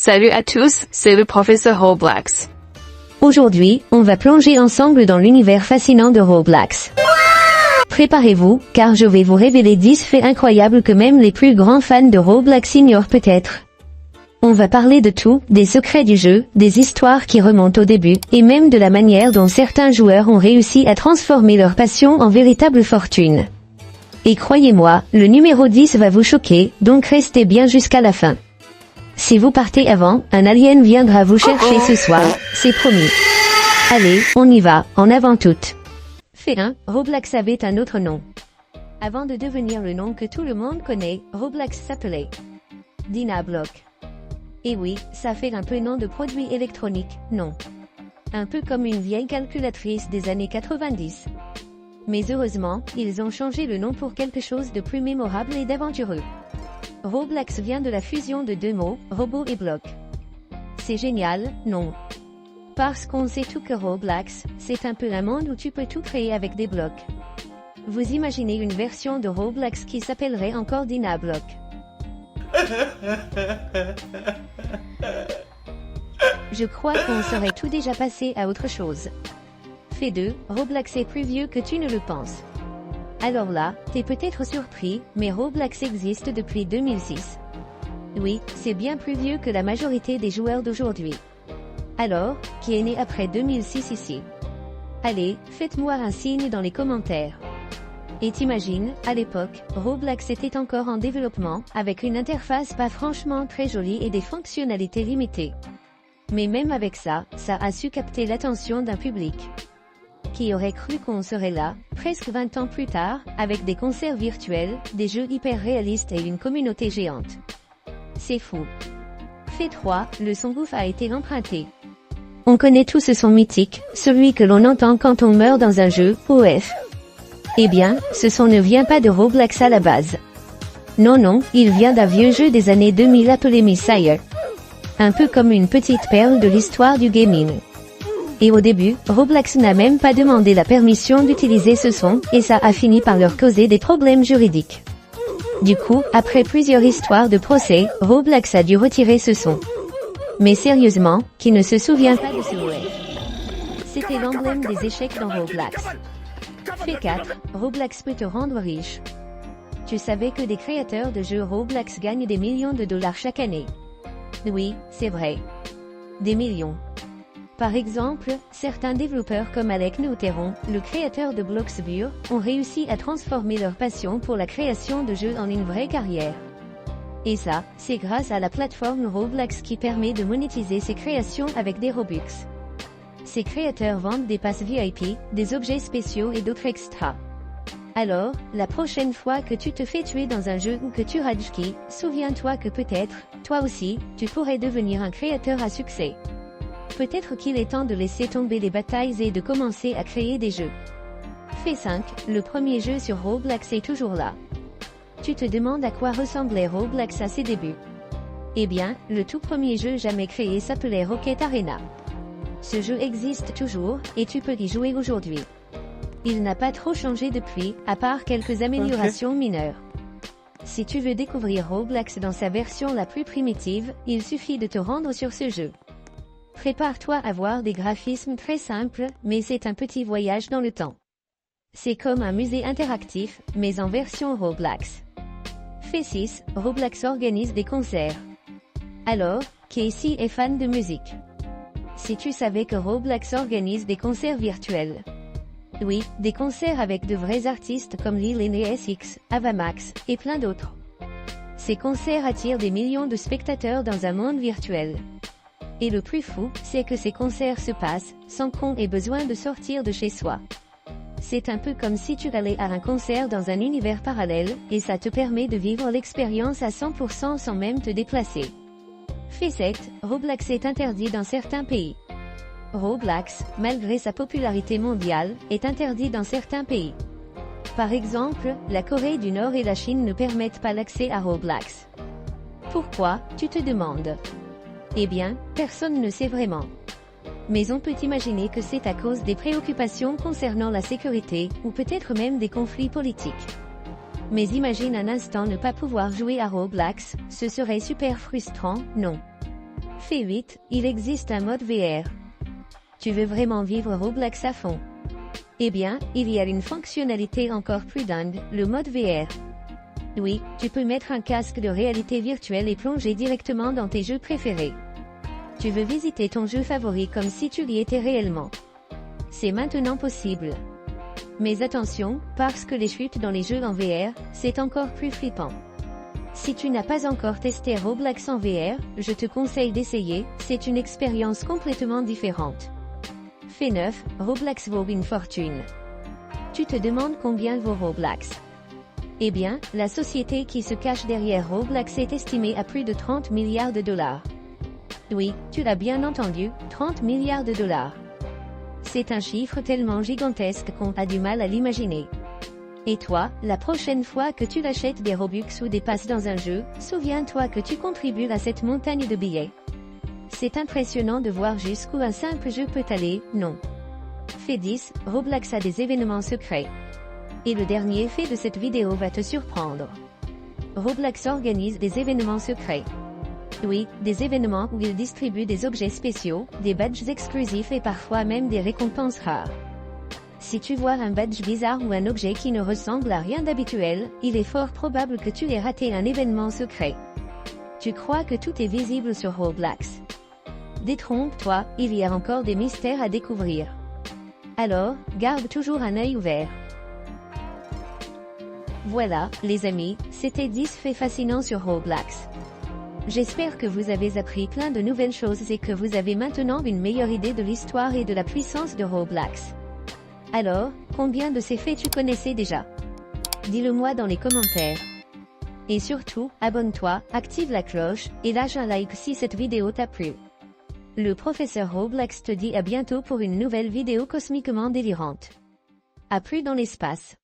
Salut à tous, c'est le professeur Roblox. Aujourd'hui, on va plonger ensemble dans l'univers fascinant de Roblox. Préparez-vous, car je vais vous révéler 10 faits incroyables que même les plus grands fans de Roblox ignorent peut-être. On va parler de tout, des secrets du jeu, des histoires qui remontent au début, et même de la manière dont certains joueurs ont réussi à transformer leur passion en véritable fortune. Et croyez-moi, le numéro 10 va vous choquer, donc restez bien jusqu'à la fin. Si vous partez avant, un alien viendra vous chercher ce soir, c'est promis. Allez, on y va, en avant toutes. Fait 1, Roblox avait un autre nom. Avant de devenir le nom que tout le monde connaît, Roblox s'appelait Dynablock. Et oui, ça fait un peu nom de produit électronique, non. Un peu comme une vieille calculatrice des années 90. Mais heureusement, ils ont changé le nom pour quelque chose de plus mémorable et d'aventureux. Roblox vient de la fusion de deux mots, robot et bloc. C'est génial, non? Parce qu'on sait tout que Roblox, c'est un peu un monde où tu peux tout créer avec des blocs. Vous imaginez une version de Roblox qui s'appellerait encore Dynablock. Je crois qu'on serait tout déjà passé à autre chose. Fait 2, Roblox est plus vieux que tu ne le penses. Alors là, t'es peut-être surpris, mais Roblox existe depuis 2006. Oui, c'est bien plus vieux que la majorité des joueurs d'aujourd'hui. Alors, qui est né après 2006 ici? Allez, faites-moi un signe dans les commentaires. Et t'imagines, à l'époque, Roblox était encore en développement, avec une interface pas franchement très jolie et des fonctionnalités limitées. Mais même avec ça, ça a su capter l'attention d'un public. Qui aurait cru qu'on serait là, presque 20 ans plus tard, avec des concerts virtuels, des jeux hyper réalistes et une communauté géante. C'est fou. Fait 3, le son ouf a été emprunté. On connaît tous ce son mythique, celui que l'on entend quand on meurt dans un jeu, OF. Eh bien, ce son ne vient pas de Roblox à la base. Non, il vient d'un vieux jeu des années 2000 appelé Messiah. Un peu comme une petite perle de l'histoire du gaming. Et au début, Roblox n'a même pas demandé la permission d'utiliser ce son, et ça a fini par leur causer des problèmes juridiques. Du coup, après plusieurs histoires de procès, Roblox a dû retirer ce son. Mais sérieusement, qui ne se souvient pas de ce wave? C'était l'emblème des échecs dans Roblox. Fait 4, Roblox peut te rendre riche. Tu savais que des créateurs de jeux Roblox gagnent des millions de dollars chaque année? Oui, c'est vrai. Des millions. Par exemple, certains développeurs comme Alec Neuteron, le créateur de Bloxburg, ont réussi à transformer leur passion pour la création de jeux en une vraie carrière. Et ça, c'est grâce à la plateforme Roblox qui permet de monétiser ses créations avec des Robux. Ces créateurs vendent des passes VIP, des objets spéciaux et d'autres extras. Alors, la prochaine fois que tu te fais tuer dans un jeu ou que tu rage qui, souviens-toi que peut-être, toi aussi, tu pourrais devenir un créateur à succès. Peut-être qu'il est temps de laisser tomber les batailles et de commencer à créer des jeux. Fait 5, le premier jeu sur Roblox est toujours là. Tu te demandes à quoi ressemblait Roblox à ses débuts. Eh bien, le tout premier jeu jamais créé s'appelait Rocket Arena. Ce jeu existe toujours, et tu peux y jouer aujourd'hui. Il n'a pas trop changé depuis, à part quelques améliorations mineures. Si tu veux découvrir Roblox dans sa version la plus primitive, il suffit de te rendre sur ce jeu. Prépare-toi à voir des graphismes très simples, mais c'est un petit voyage dans le temps. C'est comme un musée interactif, mais en version Roblox. Fait 6, Roblox organise des concerts. Alors, qui ici est fan de musique? Si tu savais que Roblox organise des concerts virtuels. Oui, des concerts avec de vrais artistes comme Lil Nas X, Avamax, et plein d'autres. Ces concerts attirent des millions de spectateurs dans un monde virtuel. Et le plus fou, c'est que ces concerts se passent, sans qu'on ait besoin de sortir de chez soi. C'est un peu comme si tu allais à un concert dans un univers parallèle, et ça te permet de vivre l'expérience à 100% sans même te déplacer. Fait 7, Roblox est interdit dans certains pays. Roblox, malgré sa popularité mondiale, est interdit dans certains pays. Par exemple, la Corée du Nord et la Chine ne permettent pas l'accès à Roblox. Pourquoi, tu te demandes? Eh bien, personne ne sait vraiment. Mais on peut imaginer que c'est à cause des préoccupations concernant la sécurité, ou peut-être même des conflits politiques. Mais imagine un instant ne pas pouvoir jouer à Roblox, ce serait super frustrant, non? Fait 8, il existe un mode VR. Tu veux vraiment vivre Roblox à fond? Eh bien, il y a une fonctionnalité encore plus dingue, le mode VR. Oui, tu peux mettre un casque de réalité virtuelle et plonger directement dans tes jeux préférés. Tu veux visiter ton jeu favori comme si tu y étais réellement. C'est maintenant possible. Mais attention, parce que les chutes dans les jeux en VR, c'est encore plus flippant. Si tu n'as pas encore testé Roblox en VR, je te conseille d'essayer, c'est une expérience complètement différente. Fait 9, Roblox vaut une fortune. Tu te demandes combien vaut Roblox? Eh bien, la société qui se cache derrière Roblox est estimée à plus de 30 milliards de dollars. Oui, tu l'as bien entendu, 30 milliards de dollars. C'est un chiffre tellement gigantesque qu'on a du mal à l'imaginer. Et toi, la prochaine fois que tu l'achètes des Robux ou des passes dans un jeu, souviens-toi que tu contribues à cette montagne de billets. C'est impressionnant de voir jusqu'où un simple jeu peut aller, non? Fait 10, Roblox a des événements secrets. Et le dernier fait de cette vidéo va te surprendre. Roblox organise des événements secrets. Oui, des événements où il distribue des objets spéciaux, des badges exclusifs et parfois même des récompenses rares. Si tu vois un badge bizarre ou un objet qui ne ressemble à rien d'habituel, il est fort probable que tu aies raté un événement secret. Tu crois que tout est visible sur Roblox? Détrompe-toi, il y a encore des mystères à découvrir. Alors, garde toujours un œil ouvert. Voilà, les amis, c'était 10 faits fascinants sur Roblox. J'espère que vous avez appris plein de nouvelles choses et que vous avez maintenant une meilleure idée de l'histoire et de la puissance de Roblox. Alors, combien de ces faits tu connaissais déjà? Dis-le-moi dans les commentaires. Et surtout, abonne-toi, active la cloche, et lâche un like si cette vidéo t'a plu. Le professeur Roblox te dit à bientôt pour une nouvelle vidéo cosmiquement délirante. À plus dans l'espace.